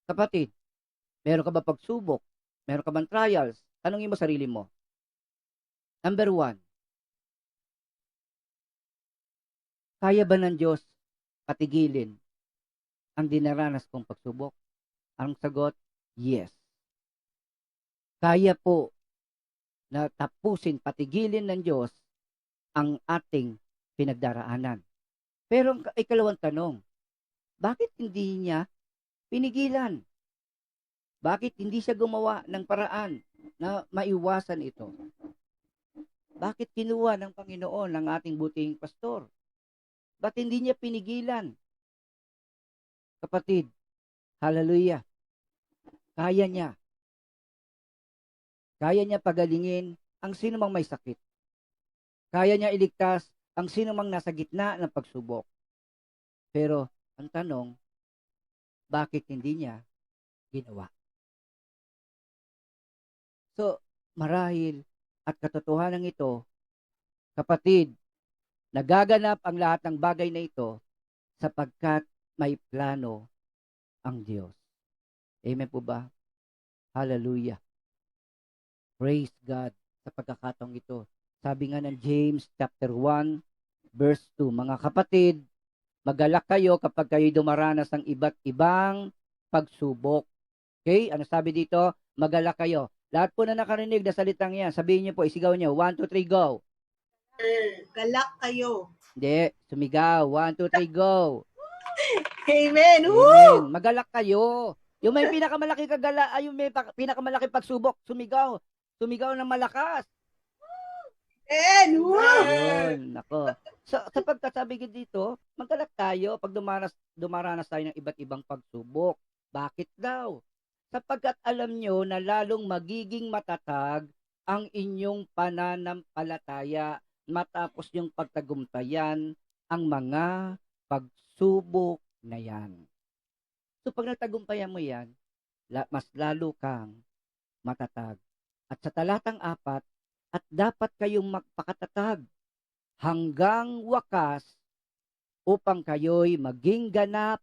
Kapatid, meron ka ba pagsubok? Meron ka bang trials? Tanungin mo sarili mo. Number one, kaya ba ng Diyos patigilin ang dinaranas kong pagsubok? Ang sagot, yes. Kaya po na tapusin, patigilin ng Diyos ang ating pinagdaraanan. Pero ang ikalawang tanong, bakit hindi niya pinigilan? Bakit hindi siya gumawa ng paraan na maiwasan ito? Bakit kinuha ng Panginoon ng ating buting pastor? Bakit hindi niya pinigilan? Kapatid, hallelujah, kaya niya. Kaya niya pagalingin ang sino mang may sakit. Kaya niya iligtas ang sino mang nasa gitna ng pagsubok. Pero, ang tanong, bakit hindi niya ginawa? So, marahil at katotohanan ito, kapatid, nagaganap ang lahat ng bagay na ito sapagkat may plano ang Diyos. Amen po ba? Hallelujah. Praise God sa pagkakataong ito. Sabi nga ng James chapter 1 verse 2, mga kapatid, magalak kayo kapag kayo dumaranas ng iba't ibang pagsubok. Okay? Ano sabi dito? Magalak kayo. Lahat po na nakarinig na salitang yan, sabihin niyo po, isigaw niyo, 1, 2, 3, go. Galak kayo. Hindi, sumigaw, 1, 2, 3, go. Amen. Amen. Woo! Magalak kayo. Yung may pinakamalaki kagala, ay yung may pinakamalaki pagsubok, sumigaw. Sumigaw ng malakas. Amen. Woo! Yun, nako. So, sa pagkasabi ko dito, magalak tayo pag dumaranas tayo ng iba't ibang pagsubok. Bakit daw? Sapagkat alam nyo na lalong magiging matatag ang inyong pananampalataya matapos yung pagtagumpayan ang mga pagsubok na yan. So, pag natagumpayan mo yan, mas lalo kang matatag. At sa talatang 4, at dapat kayong magpakatatag hanggang wakas upang kayo'y maging ganap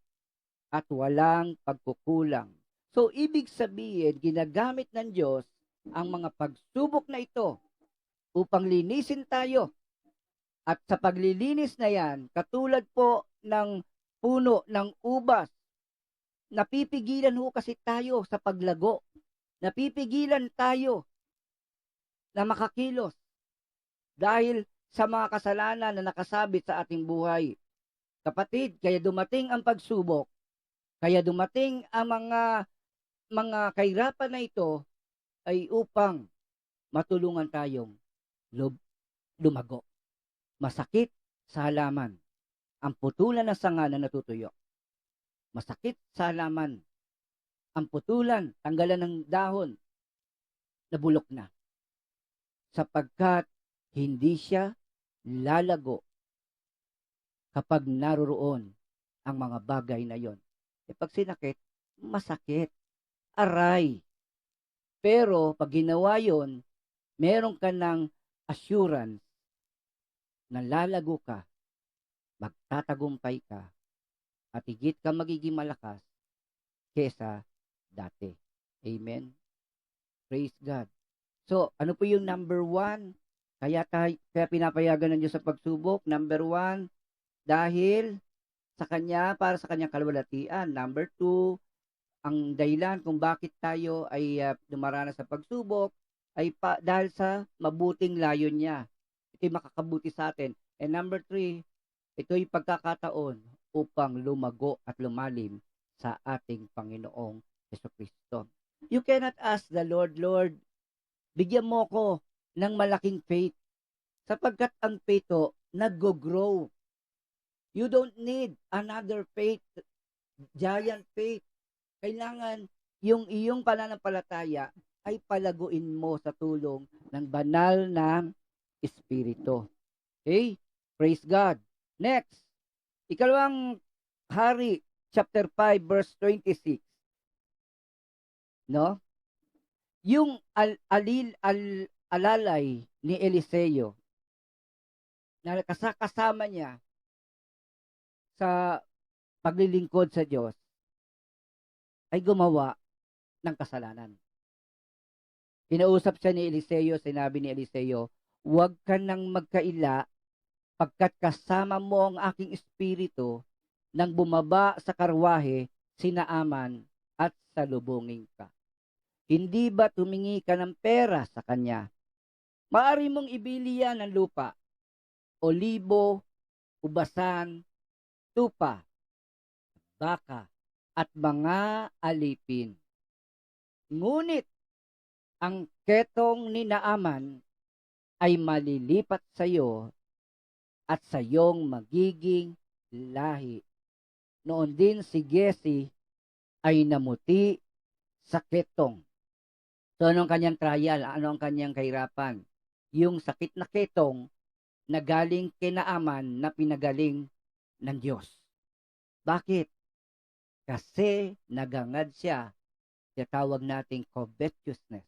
at walang pagkukulang. So, ibig sabihin, ginagamit ng Diyos ang mga pagsubok na ito upang linisin tayo. At sa paglilinis na yan, katulad po ng puno ng ubas, napipigilan ho kasi tayo sa paglago. Napipigilan tayo na makakilos dahil sa mga kasalanan na nakasabit sa ating buhay. Kapatid, kaya dumating ang pagsubok, kaya dumating ang mga kahirapan na ito ay upang matulungan tayong lumago. Masakit sa halaman ang putulan ng sanga na natutuyo. Masakit sa halaman ang putulan, tanggalan ng dahon na bulok na. Sapagkat hindi siya lalago kapag naroroon ang mga bagay na yon. E pag sinakit, masakit, aray. Pero pag ginawa yon, meron ka ng assurance na lalago ka, magtatagumpay ka, at higit ka magiging malakas kesa dati. Amen? Praise God. So, ano po yung number 1? Kaya pinapayagan ng Diyos sa pagsubok. Number 1, dahil sa Kanya, para sa Kanyang kalwalhatian. Number 2, ang dahilan kung bakit tayo ay dumaranas sa pagsubok ay dahil sa mabuting layon niya. Ito'y makakabuti sa atin. And number 3, ito'y pagkakataon upang lumago at lumalim sa ating Panginoong Jesucristo. You cannot ask the Lord, Lord, bigyan mo ko ng malaking faith. Sapagkat ang faith to, nag-grow. You don't need another faith, giant faith. Kailangan yung iyong pananampalataya ay palaguin mo sa tulong ng banal na Espiritu. Okay? Praise God. Next, ikalawang Hari, chapter 5, verse 26. No? Yung alalay ni Eliseo na kasama niya sa paglilingkod sa Diyos ay gumawa ng kasalanan. Kinausap siya ni Eliseo, sinabi ni Eliseo, huwag ka nang magkaila pagkat kasama mo ang aking espiritu nang bumaba sa karwahe si Naaman at salubungin ka. Hindi ba tumingi ka ng pera sa kanya? Maari mong ibili yan ng lupa, olibo, ubasan, tupa, baka, at mga alipin. Ngunit ang ketong ni Naaman ay malilipat sa iyo at sa iyong magiging lahi. Noon din si Giezi ay namuti sa ketong. So anong kanyang trial? Ano ang kanyang kahirapan? Yung sakit na ketong na galing kay Naaman na pinagaling ng Diyos. Bakit? Kasi nagangad siya sa tawag nating covetousness.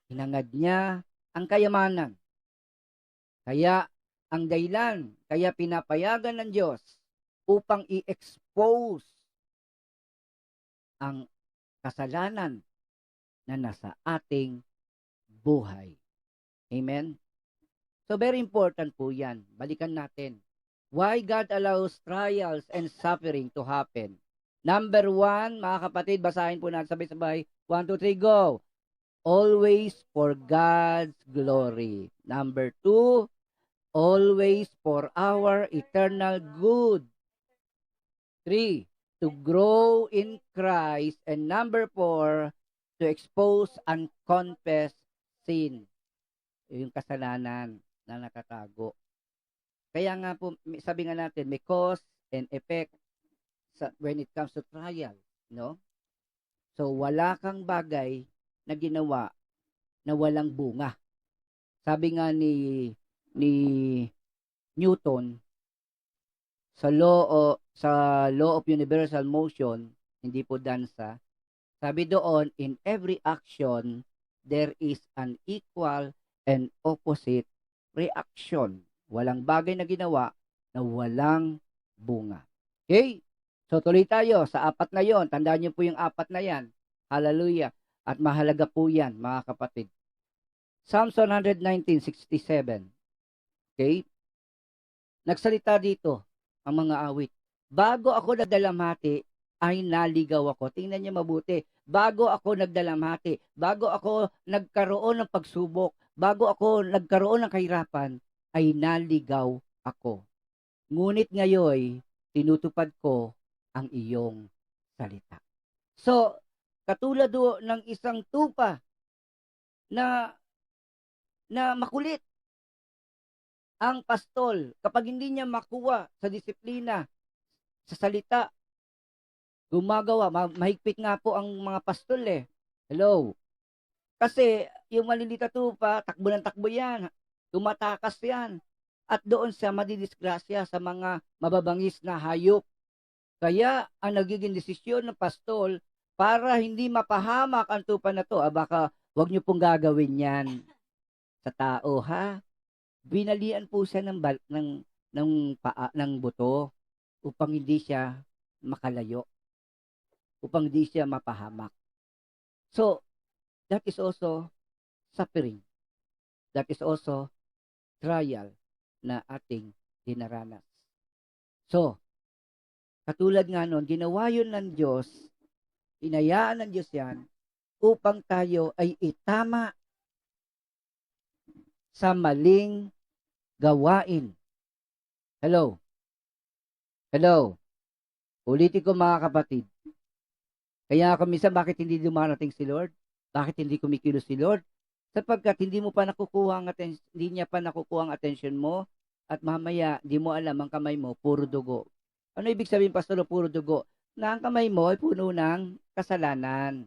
Hinangad niya ang kayamanan. Kaya ang dahilan, kaya pinapayagan ng Diyos upang i-expose ang kasalanan na nasa ating buhay. Amen? So very important po yan. Balikan natin. Why God allows trials and suffering to happen. Number 1, mga kapatid, basahin po natin sabay-sabay. 1, 2, 3, go! Always for God's glory. Number 2, always for our eternal good. 3, to grow in Christ. And number 4, to expose unconfessed sin. Yung kasalanan na nakatago. Kaya nga po, sabi nga natin, may cause and effect when it comes to trial. No? So, wala kang bagay na ginawa na walang bunga. Sabi nga ni Newton sa law of universal motion, hindi po dansa. Sabi doon, in every action there is an equal and opposite reaction. Walang bagay na ginawa na walang bunga. Okay? So tuloy tayo sa 4 na 'yon. Tandaan niyo po yung 4 na 'yan. Hallelujah. At mahalaga po yan, mga kapatid. Psalms 119:67. Okay? Nagsalita dito ang mga awit. Bago ako nagdalamhati, ay naligaw ako. Tingnan niyo mabuti. Bago ako nagdalamhati, bago ako nagkaroon ng pagsubok, bago ako nagkaroon ng kahirapan, ay naligaw ako. Ngunit ngayon, tinutupad ko ang iyong salita. So, katulad do ng isang tupa na makulit ang pastol, kapag hindi niya makuha sa disiplina, sa salita, gumagawa, mahigpit nga po ang mga pastol eh. Hello? Kasi yung malilita tupa, takbo ng takbo yan, tumatakas yan, at doon siya madidisgrasya sa mga mababangis na hayop. Kaya ang nagiging desisyon ng pastol, para hindi mapahamak ang tupa na to, baka wag niyo pong gagawin yan sa tao, ha? Binalian po siya ng buto upang hindi siya makalayo, upang hindi siya mapahamak. So, that is also suffering. That is also trial na ating dinaranas. So, katulad nga nun, ginawa yun ng Diyos, inayaan ng Diyos yan, upang tayo ay itama sa maling gawain. Hello? Hello? Ulitin ko mga kapatid. Kaya ako minsan, bakit hindi dumarating si Lord? Bakit hindi kumikilos si Lord? Sapagkat hindi mo pa nakukuha ang hindi niya pa nakukuha ang attention mo, at mamaya, di mo alam, ang kamay mo, puro dugo. Ano ibig sabihin, Pastor, puro dugo? Na ang kamay mo ay puno ng kasalanan.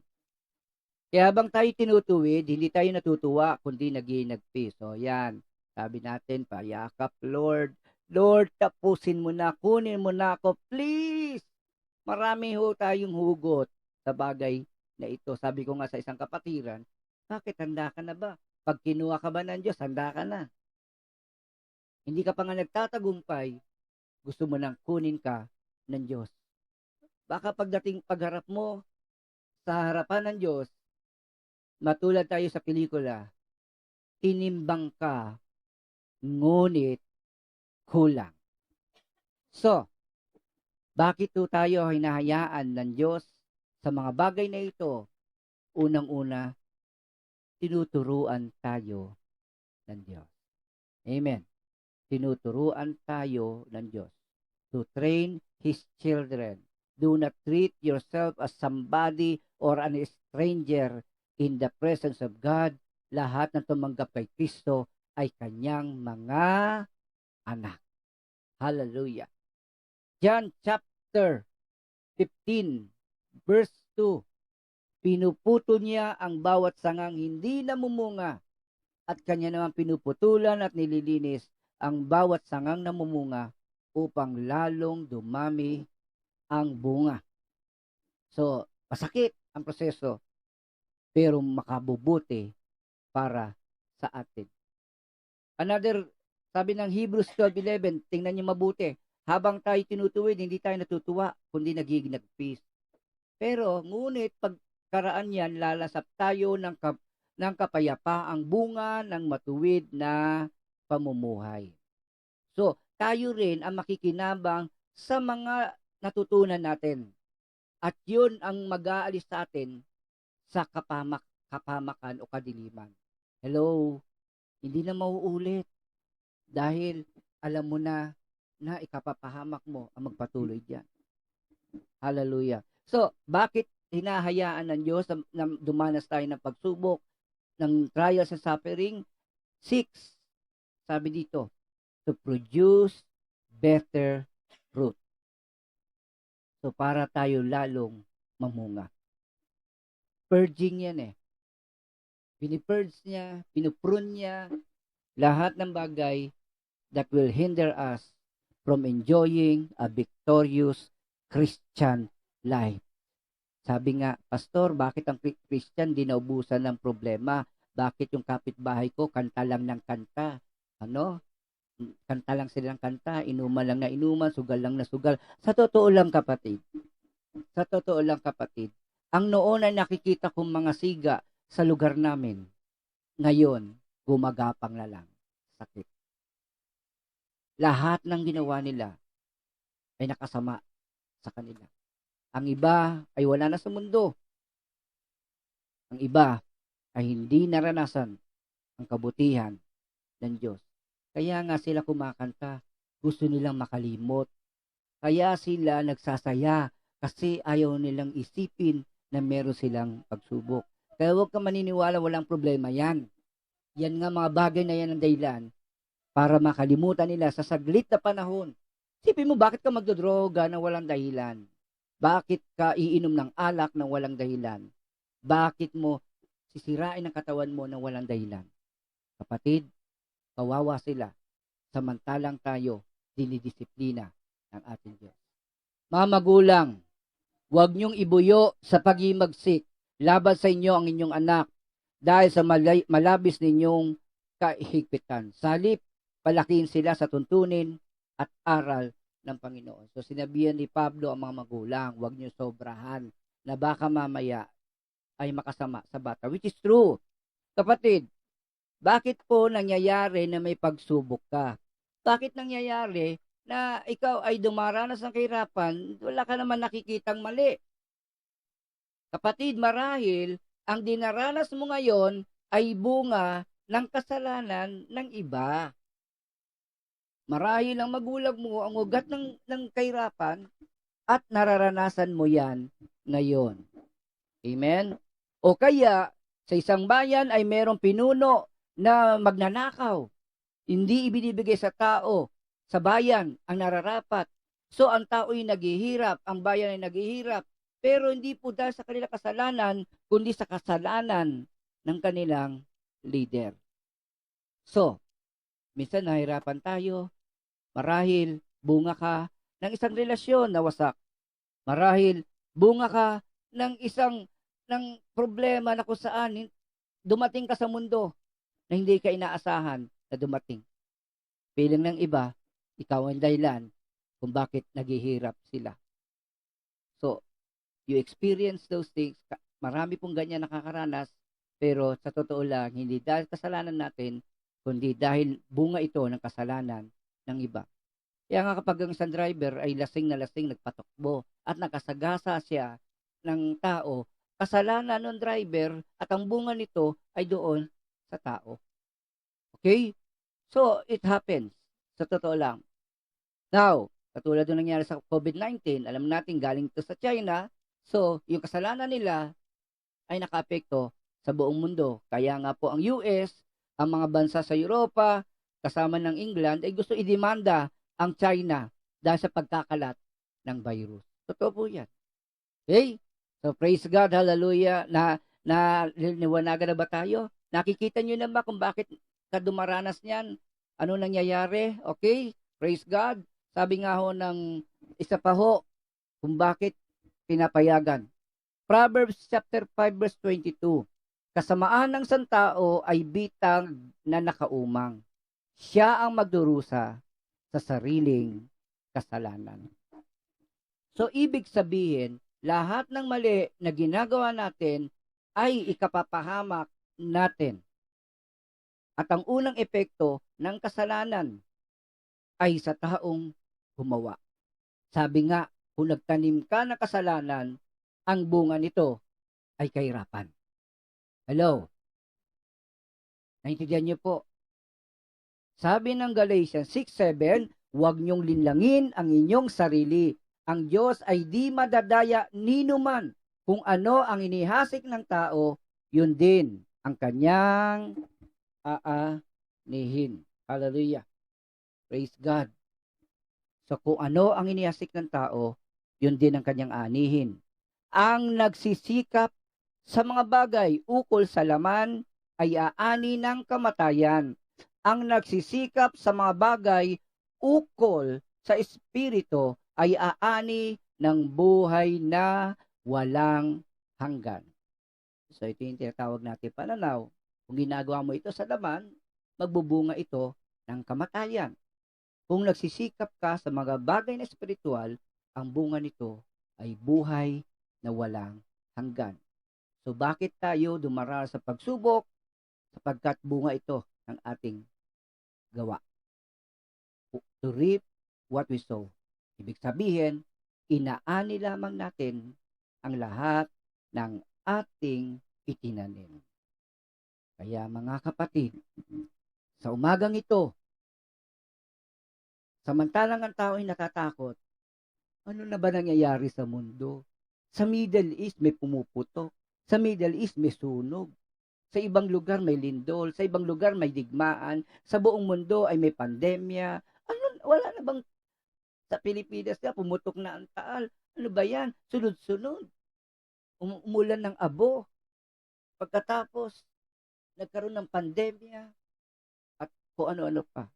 Kaya habang tayo tinutuwid, hindi tayo natutuwa, kundi nag-iinagpi. So, yan. Sabi natin, payakap, Lord. Lord, tapusin mo na, kunin mo na ako, please. Marami ho tayong hugot sa bagay na ito. Sabi ko nga sa isang kapatiran, bakit handa ka na ba? Pag kinuha ka ba ng Diyos, handa ka na. Hindi ka pa nga nagtatagumpay, gusto mo nang kunin ka ng Diyos. Baka pagdating pagharap mo, sa harapan ng Diyos, matulad tayo sa pelikula, tinimbang ka, ngunit kulang. So, bakit po tayo hinahayaan ng Diyos sa mga bagay na ito? Unang-una, tinuturuan tayo ng Diyos. Amen. Tinuturuan tayo ng Diyos to train His children. Do not treat yourself as somebody or an stranger in the presence of God. Lahat ng tumanggap kay Kristo ay kanyang mga anak. Hallelujah. John chapter 15, verse 2. Pinuputo niya ang bawat sangang hindi namumunga at kanya naman pinuputulan at nililinis ang bawat sangang namumunga upang lalong dumami ang bunga. So, masakit ang proseso, pero makabubuti para sa atin. Another, sabi ng Hebrews 12:11, tingnan niyo mabuti. Habang tayo tinutuwid, hindi tayo natutuwa, kundi nagiging nag-peace. Pero, ngunit, pagkaraan yan, lalasap tayo ng kapayapaang bunga ng matuwid na pamumuhay. So, tayo rin ang makikinabang sa mga natutunan natin. At yun ang mag-aalis sa atin sa kapamakan o kadiliman. Hello? Hindi na mauulit. Dahil alam mo na ikapapahamak mo ang magpatuloy diyan. Hallelujah. So, bakit hinahayaan ng Diyos na dumanas tayo ng pagsubok, ng trials and suffering? 6, sabi dito, to produce better fruit. So, para tayo lalong mamunga. Purging yan eh. Pinipurge niya, pinuprune niya, lahat ng bagay that will hinder us from enjoying a victorious Christian life. Sabi nga, Pastor, bakit ang Christian di naubusan ng problema? Bakit yung kapitbahay ko kanta lang ng kanta? Kanta lang sila ng kanta, inuman lang na inuman, sugal lang na sugal. Sa totoo lang kapatid, ang noon ay nakikita kong mga siga sa lugar namin. Ngayon, gumagapang na lang. Sakit. Lahat ng ginawa nila ay nakasama sa kanila. Ang iba ay wala na sa mundo. Ang iba ay hindi naranasan ang kabutihan ng Diyos. Kaya nga sila kumakanta, gusto nilang makalimot. Kaya sila nagsasaya kasi ayaw nilang isipin na meron silang pagsubok. Kaya huwag ka maniniwala walang problema yan. Yan nga mga bagay na yan ang dahilan para makalimutan nila sa saglit na panahon. Isipin mo, bakit ka magdodroga na walang dahilan? Bakit ka iinom ng alak na walang dahilan? Bakit mo sisirain ang katawan mo na walang dahilan? Kapatid, kawawa sila. Samantalang tayo, dinidisiplina ng ating Diyos. Mga magulang, huwag niyong ibuyo sa pag-imagsik laban sa inyo ang inyong anak dahil sa malabis ninyong kahigpitan. Salip, palakihin sila sa tuntunin at aral ng Panginoon. So sinabihan ni Pablo ang mga magulang, huwag niyo sobrahan na baka mamaya ay makasama sa bata. Which is true. Kapatid, bakit po nangyayari na may pagsubok ka? Bakit nangyayari na ikaw ay dumaranas ng kahirapan, wala ka naman nakikitang mali? Kapatid, marahil ang dinaranas mo ngayon ay bunga ng kasalanan ng iba. Marahil ang magulang mo ang ugat ng kahirapan at nararanasan mo yan ngayon. Amen? O kaya, sa isang bayan ay merong pinuno na magnanakaw. Hindi ibinibigay sa tao, sa bayan, ang nararapat. So, ang tao ay naghihirap, ang bayan ay naghihirap. Pero hindi po dahil sa kanilang kasalanan, kundi sa kasalanan ng kanilang leader. So, minsan nahirapan tayo. Marahil, bunga ka ng isang relasyon na wasak. Marahil, bunga ka ng problema na kung saan dumating ka sa mundo na hindi ka inaasahan na dumating. Piling ng iba, ikaw ang dahilan kung bakit naghihirap sila. So, you experience those things, marami pong ganyan nakakaranas, pero sa totoo lang, hindi dahil kasalanan natin, kundi dahil bunga ito ng kasalanan ng iba. Kaya nga kapag ang isang driver ay lasing na lasing nagpatakbo at nakasagasa siya ng tao, kasalanan ng driver at ang bunga nito ay doon sa tao. Okay? So, it happens. Sa totoo lang. Now, katulad ng nangyari sa COVID-19, alam natin galing ito sa China. So, yung kasalanan nila ay nakaapekto sa buong mundo. Kaya nga po ang US, ang mga bansa sa Europa, kasama ng England, ay gusto idemanda ang China dahil sa pagkakalat ng virus. Totoo po yan. Okay? So, praise God, hallelujah, na niwanagan na ba tayo? Nakikita nyo na ba kung bakit kadumaranas niyan? Ano nangyayari? Okay? Praise God. Sabi nga ho ng isa pa ho, kung bakit pinapayagan. Proverbs chapter 5 verse 22. Kasamaan ng santao ay bitag na nakaumang. Siya ang magdurusa sa sariling kasalanan. So, ibig sabihin, lahat ng mali na ginagawa natin ay ikapapahamak natin. At ang unang epekto ng kasalanan ay sa taong gumawa. Sabi nga, kung nagtanim ka ng kasalanan, ang bunga nito ay kahirapan. Hello? Naintindihan niyo po? Sabi ng Galatians 6:7, huwag niyong linlangin ang inyong sarili. Ang Diyos ay di madadaya ninuman. Kung ano ang inihasik ng tao, yun din ang kanyang aanihin. Hallelujah. Praise God. So kung ano ang inihasik ng tao, yun din ang kanyang aanihin. Ang nagsisikap sa mga bagay ukol sa laman ay aani ng kamatayan. Ang nagsisikap sa mga bagay ukol sa espiritu ay aani ng buhay na walang hanggan. So ito yung tinatawag natin pananaw. Kung ginagawa mo ito sa laman, magbubunga ito ng kamatayan. Kung nagsisikap ka sa mga bagay na espiritual, ang bunga nito ay buhay na walang hanggan. So bakit tayo dumaranas sa pagsubok? Sapagkat bunga ito ng ating gawa. To reap what we sow. Ibig sabihin, inaani lamang natin ang lahat ng ating itinanim. Kaya mga kapatid, sa umagang ito, samantalang ang tao ay natatakot, ano na ba nangyayari sa mundo? Sa Middle East may pumuputok. Sa Middle East may sunog. Sa ibang lugar may lindol. Sa ibang lugar may digmaan. Sa buong mundo ay may pandemya. Ano, wala na bang sa Pilipinas na pumutok na ang taal? Ano ba yan? Sunod-sunod. Umulan ng abo. Pagkatapos, nagkaroon ng pandemya. At kung ano-ano pa.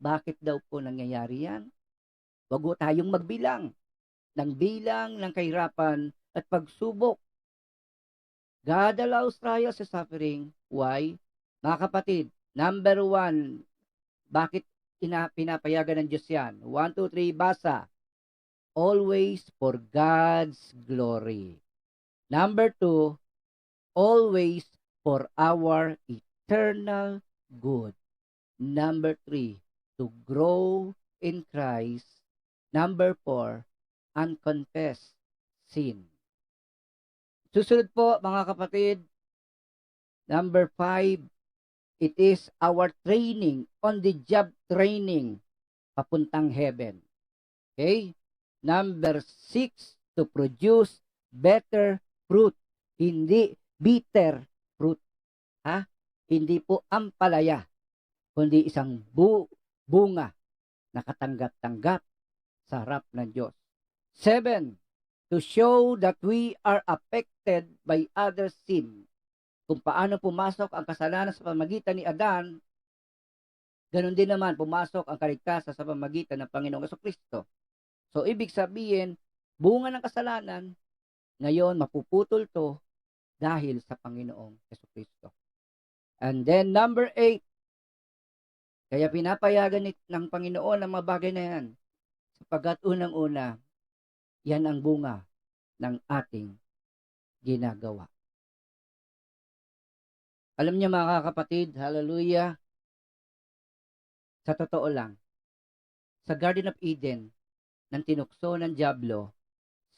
Bakit daw po nangyayari yan? Wag tayong magbilang ng bilang ng kahirapan at pagsubok. God allows trials and suffering. Why? Mga kapatid, number 1, bakit pinapayagan ng Diyos yan? 1, 2, 3, basa. Always for God's glory. Number 2, always for our eternal good. Number 3, to grow in Christ. Number 4, unconfessed sin. Susunod po mga kapatid, number 5, it is our training, on the job training, papuntang heaven. Okay? Number 6, to produce better fruit, hindi bitter fruit. Ha? Hindi po ampalaya, kundi isang bunga na katanggap-tanggap sa harap ng Diyos. 7, to show that we are affected by other sin. Kung paano pumasok ang kasalanan sa pamagitan ni Adan, ganun din naman pumasok ang kaligtasan sa pamagitan ng Panginoong Jesucristo. So, ibig sabihin, bunga ng kasalanan, ngayon mapuputol to dahil sa Panginoong Jesucristo. And then, number 8, kaya pinapayagan ng Panginoon ang mga bagay na yan, sapagkat unang-una, yan ang bunga ng ating ginagawa. Alam niyo mga kapatid, hallelujah, sa totoo lang, sa Garden of Eden, nang tinukso ng dyablo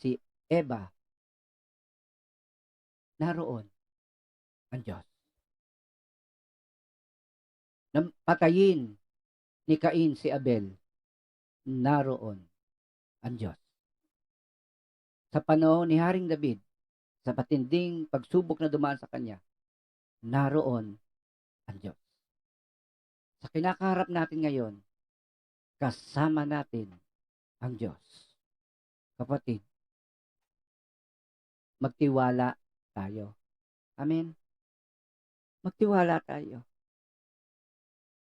si Eva, naroon ang Diyos. Nang patayin ni Cain si Abel, naroon ang Diyos. Sa panahon ni Haring David, sa patinding pagsubok na dumaan sa kanya, naroon ang Diyos. Sa kinakaharap natin ngayon, kasama natin ang Diyos. Kapatid, magtiwala tayo. Amen? Magtiwala tayo.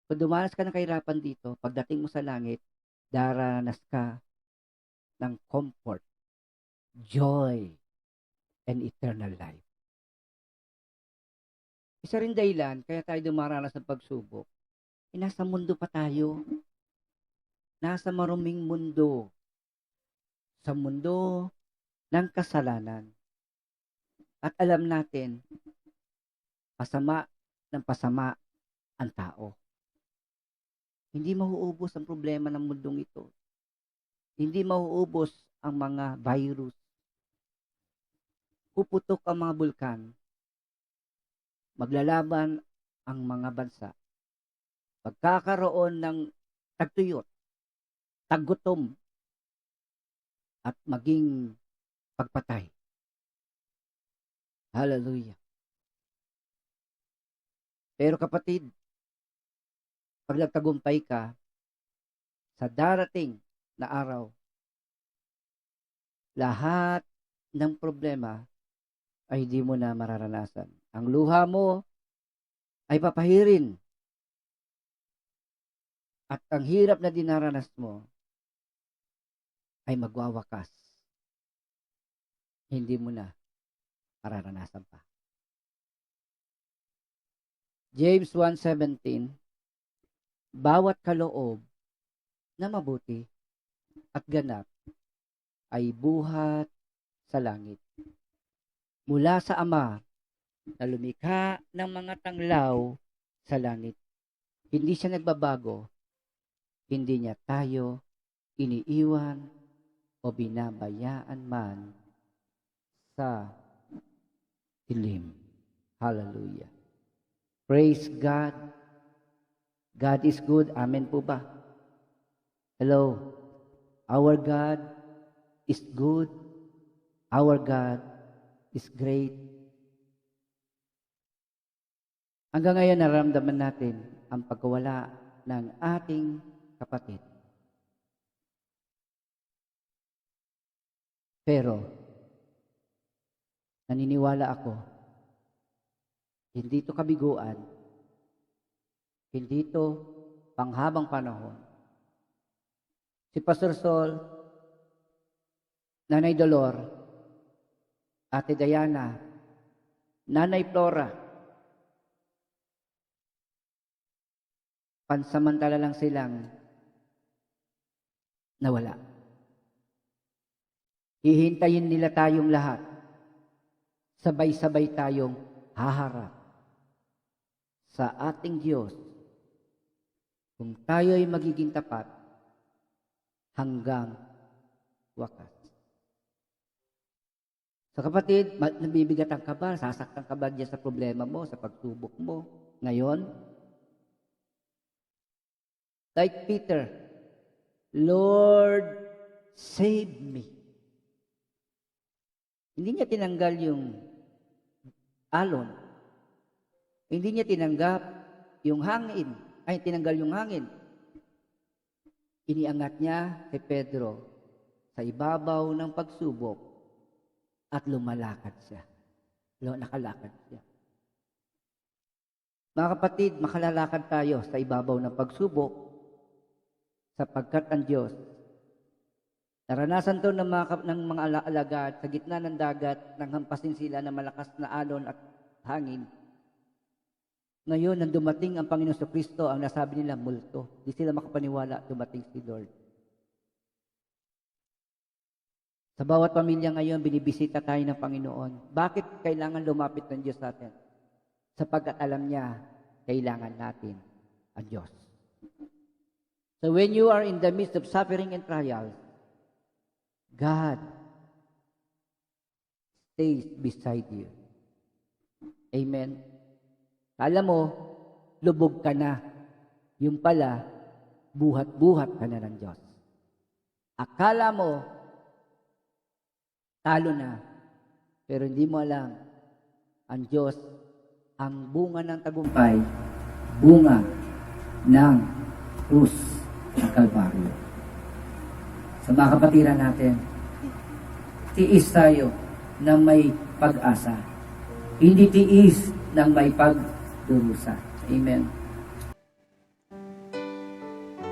Kung dumanas ka ng kahirapan dito, pagdating mo sa langit, daranas ka ng comfort, joy, and eternal life. Isa rin dahilan, kaya tayo dumaranas ng pagsubok, nasa mundo pa tayo. Nasa maruming mundo. Sa mundo ng kasalanan. At alam natin, pasama ng pasama ang tao. Hindi mauubos ang problema ng mundong ito. Hindi mauubos ang mga virus. Puputok ang mga bulkan. Maglalaban ang mga bansa. Pagkakaroon ng tagtuyot, taggutom, at maging pagpatay. Hallelujah. Pero kapatid, pag nagtagumpay ka, sa darating na araw, lahat ng problema ay di mo na mararanasan. Ang luha mo ay papahirin. At ang hirap na dinaranas mo ay magwawakas. Hindi mo na mararanasan pa. James 1:17, bawat kaloob na mabuti at ganap ay buhat sa langit. Mula sa Ama na lumikha ng mga tanglaw sa langit. Hindi siya nagbabago. Hindi niya tayo iniiwan o binabayaan man sa dilim. Hallelujah. Praise God. God is good. Amen po ba? Hello. Our God is good. Our God is great. Hanggang ngayon naramdaman natin ang pagkawala ng ating kapatid. Pero, naniniwala ako, hindi ito kabiguan, hindi ito panghabang panahon. Si Pastor Sol, Nanay Dolor, Ate Diana, Nanay Flora, pansamantala lang silang nawala. Hihintayin nila tayong lahat. Sabay-sabay tayong haharap sa ating Diyos kung tayo ay magiging tapat hanggang wakas. Sa kapatid, nabibigatan ka ba? Sasaktan ka ba diyan sa problema mo, sa pagsubok mo? Ngayon, like Peter, Lord, save me. Hindi niya tinanggal yung alon. Hindi niya tinanggap yung hangin. Ay, tinanggal yung hangin. Iniangat niya si Pedro sa ibabaw ng pagsubok at lumalakad siya. Nakalakad siya. Mga kapatid, makalalakad tayo sa ibabaw ng pagsubok sapagkat ang Diyos, naranasan to ng mga alagad sa gitna ng dagat nang hampasin sila ng malakas na alon at hangin. Ngayon, nang dumating ang Panginoon sa Kristo, ang nasabi nila, multo. Di sila makapaniwala, dumating si Lord. Sa bawat pamilya ngayon, binibisita tayo ng Panginoon. Bakit kailangan lumapit ng Diyos sa atin? Sapagkat alam niya, kailangan natin ang Diyos. So when you are in the midst of suffering and trials, God stays beside you. Amen. Kala mo, lubog ka na. Yung pala, buhat-buhat ka na ng Diyos. Akala mo, talo na. Pero hindi mo alam, ang Diyos, ang bunga ng tagumpay, bunga ng krus ng Kalbaryo. Sa mga kapatiran natin, tiis tayo na may pag-asa. Hindi tiis ng may pagdurusa. Amen.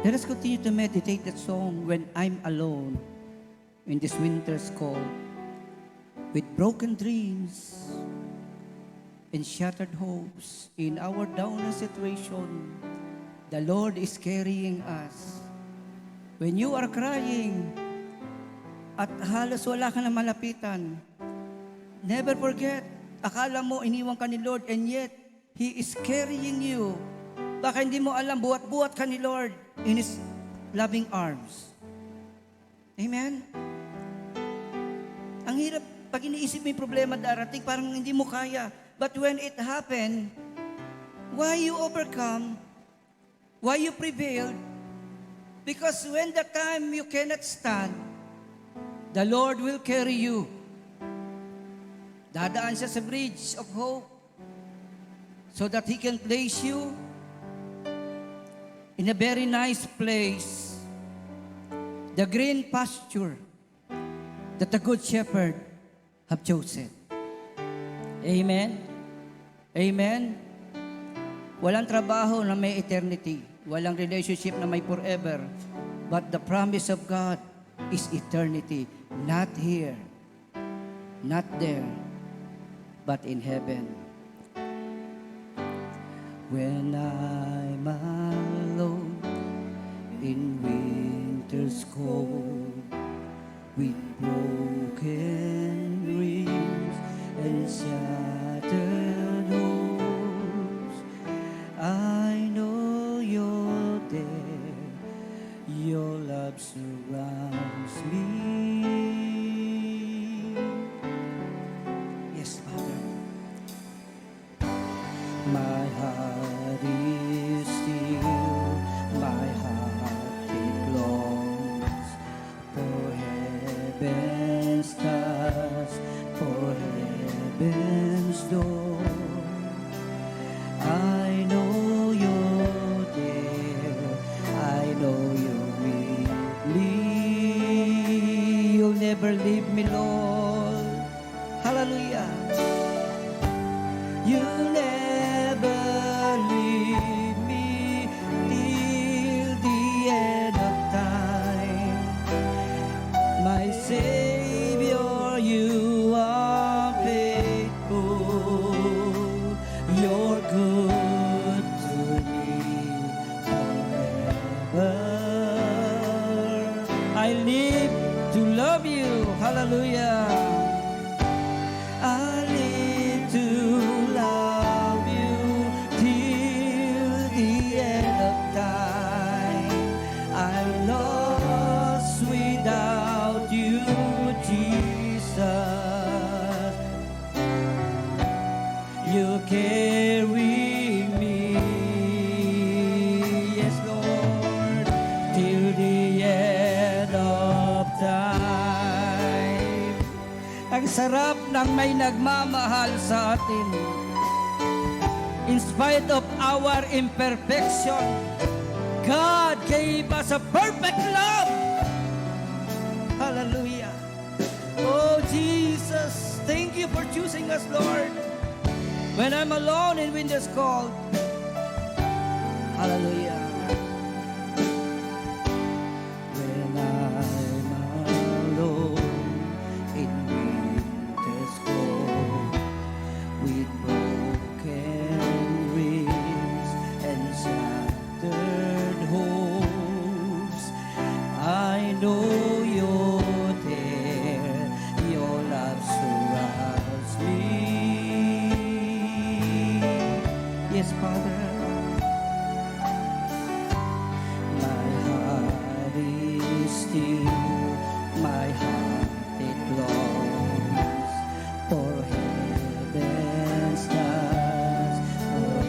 Let us continue to meditate that song, When I'm Alone, in this winter's cold, with broken dreams and shattered hopes in our downer situation. The Lord is carrying us. When you are crying at halos wala ka na malapitan, never forget, akala mo iniwan ka ni Lord and yet He is carrying you. Baka hindi mo alam, buhat-buhat ka ni Lord in His loving arms. Amen? Ang hirap, pag iniisip mo yung problema darating, parang hindi mo kaya. But when it happened, why you overcome, why you prevailed, because when the time you cannot stand, the Lord will carry you. Dadaan siya sa bridge of hope so that He can place you in a very nice place, the green pasture that the Good Shepherd have chosen. Amen? Amen? Walang trabaho na may eternity. Walang relationship na may forever. But the promise of God is eternity. Not here, not there, but in heaven. When I'm alone in winter's cold, with broken dreams and shattered hopes, I know you're there. Your love surrounds me. Yes, Father. My heart is still, my heart it longs for heaven's touch, for heaven's door. I know you're there, I know you're with me. You'll never leave me, Lord. Hallelujah. You'll never leave me till the end of time. My Savior, you are faithful. You're good to me forever. I live to love you. Hallelujah. I live to love you till the end of time. I'm lost without you, Jesus. You carry me, yes, Lord, till the end of time. Ang sarap ng may nagmamahal sa atin. In spite of our imperfection, God gave us a perfect love. Hallelujah. Oh, Jesus, thank you for choosing us, Lord. When I'm alone and when there's cold. Hallelujah. When I'm alone in winter's cold, with broken dreams and shattered hopes, I know you're there. Yes, Father. My heart is still, my heart it longs for heaven's skies, for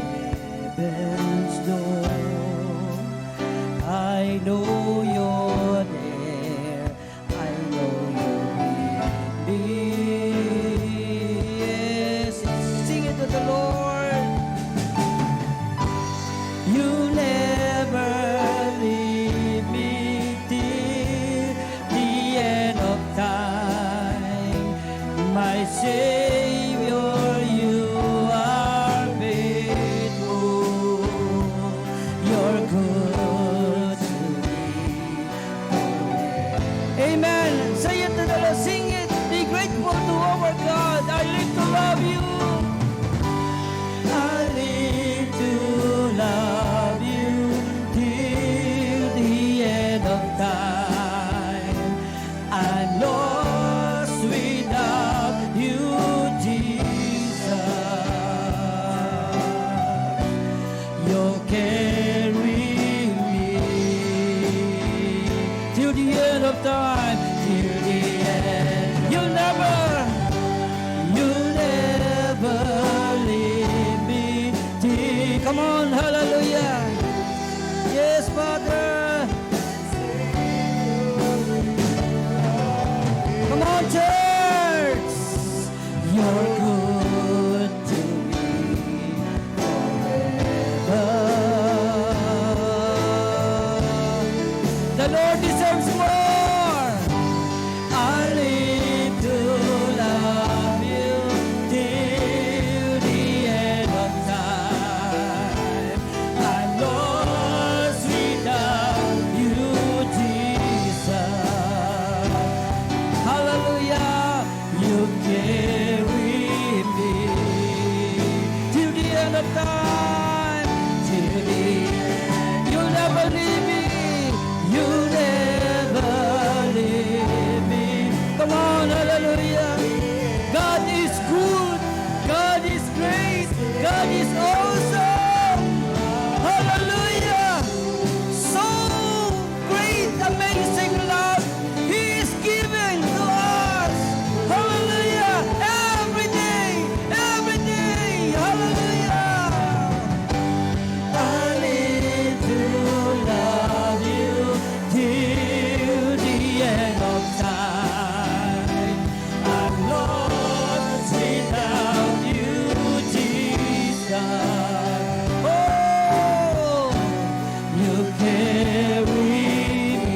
heaven's door. I know you're there, I know you're with me. Yes, sing it to the Lord. You never leave me till the end of time. My Savior, you are faithful. You're good to me. Amen. Say it to the Lord. Sing it. Be grateful to our God. I live to love you. I live to love you till the end of time. I'm lost without you, Jesus. You carry me till the end of time. Till the end. You'll never leave me till. Come on, hallelujah. Yes, Father. Come on, church. You're good to me forever. The Lord deserves more. I live to love you till the end of time. I'm lost without you, Jesus. Hallelujah. You carry me till the end of time. Till the end. You'll never leave me. You'll never leave me. Come on, hallelujah. God is good. God is great. God is awesome. Hallelujah. So great, amazing love He is giving to us. Hallelujah. Every day. Hallelujah. I live to love you till the end of time. I'm lost without you, Jesus. Oh, you carry me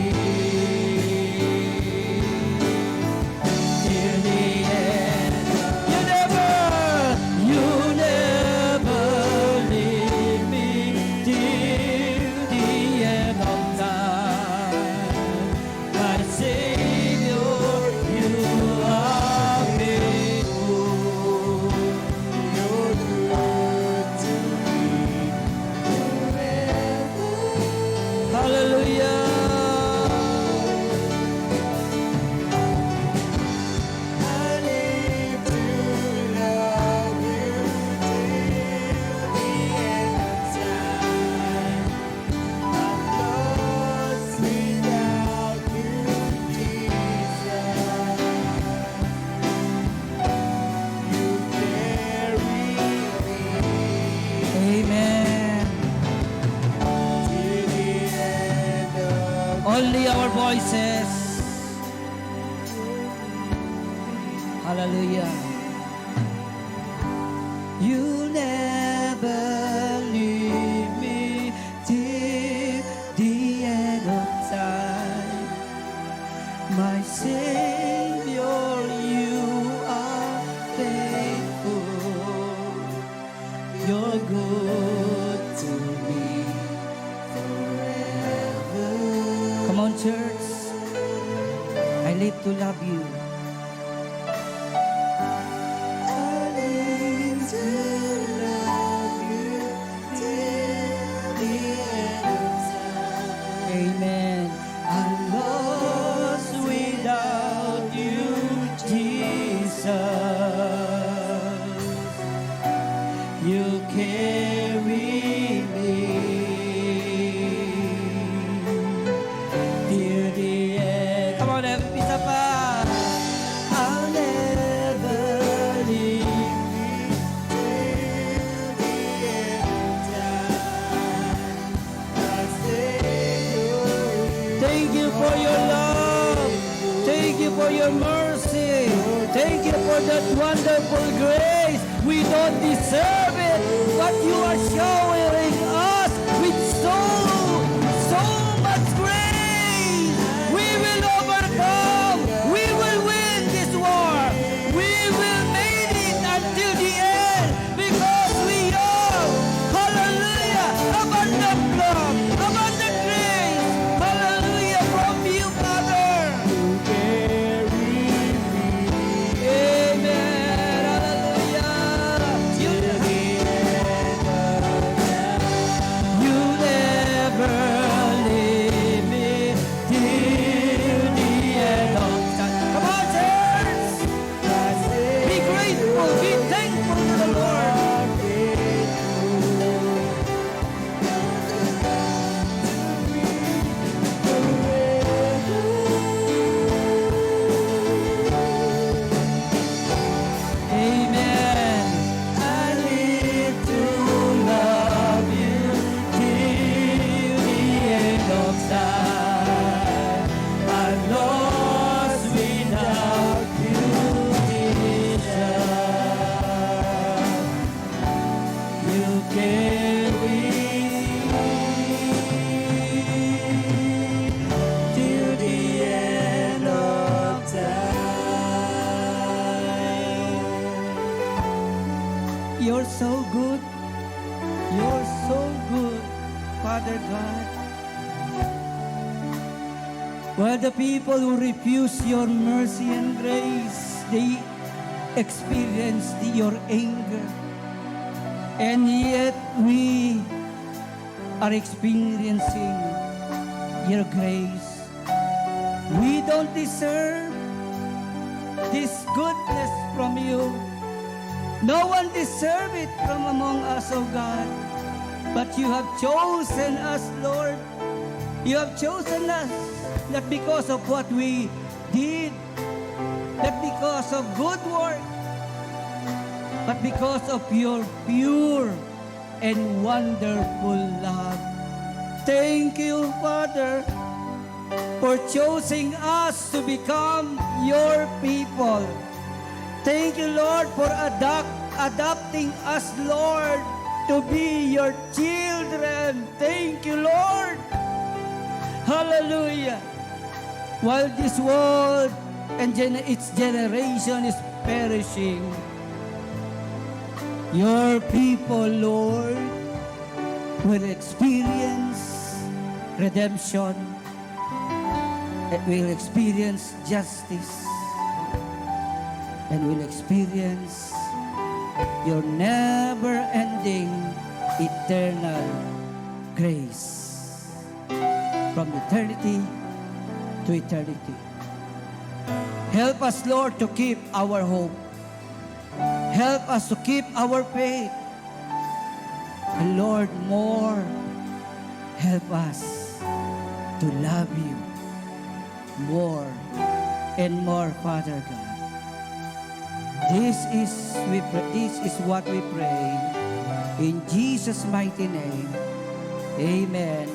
till the end. You never leave me till the end of time. My Savior, you are faithful. You're good to me forever. Hallelujah. I live to love you till the end of time. I'm lost without you, Jesus. You carry me. Amen. Till the end of only our voices. Hallelujah. You never leave me till the end of time. My Savior, you are faithful. You're good to me forever. Come on, church. I live to love you. I live to love you till the end of time. Amen. I'm lost without you, Jesus. You carry me till the end. Come on, isa pa. I'll never leave you till the end time. I'll stay. Thank you for your love. Thank you for your mercy. Thank you for that wonderful grace. We don't deserve it, but you are showering us with so much grace. We will overcome. We will win this war. We will make it until the end because we are, hallelujah, abundant love, abundant grace, hallelujah, from you, Father. Amen, hallelujah. You never leave me till the end of time. Come on, church. Be grateful, be thankful to the Lord. Amen. I need to love you till the end of time. I'm lost without you, Jesus. You carry till the end of time. You're so good. You're so good, Father God. While the people who refuse your mercy and grace, they experience your anger. And yet we are experiencing your grace. We don't deserve this goodness from you. No one deserves it from among us, O God. But you have chosen us, Lord. You have chosen us not because of what we did, not because of good work, but because of your pure and wonderful love. Thank you, Father, for choosing us to become your people. Thank you, Lord, for adopting us, Lord, to be your children. Thank you, Lord. Hallelujah. While this world and its generation is perishing, your people, Lord, will experience redemption. Will experience justice. And will experience your never-ending eternal grace from eternity to eternity. Help us, Lord, to keep our hope. Help us to keep our faith. And Lord, more, help us to love you more and more, Father God. This is what we pray in Jesus' mighty name. Amen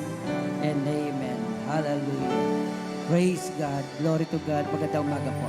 and amen. Hallelujah. Praise God. Glory to God. Magandang umaga po.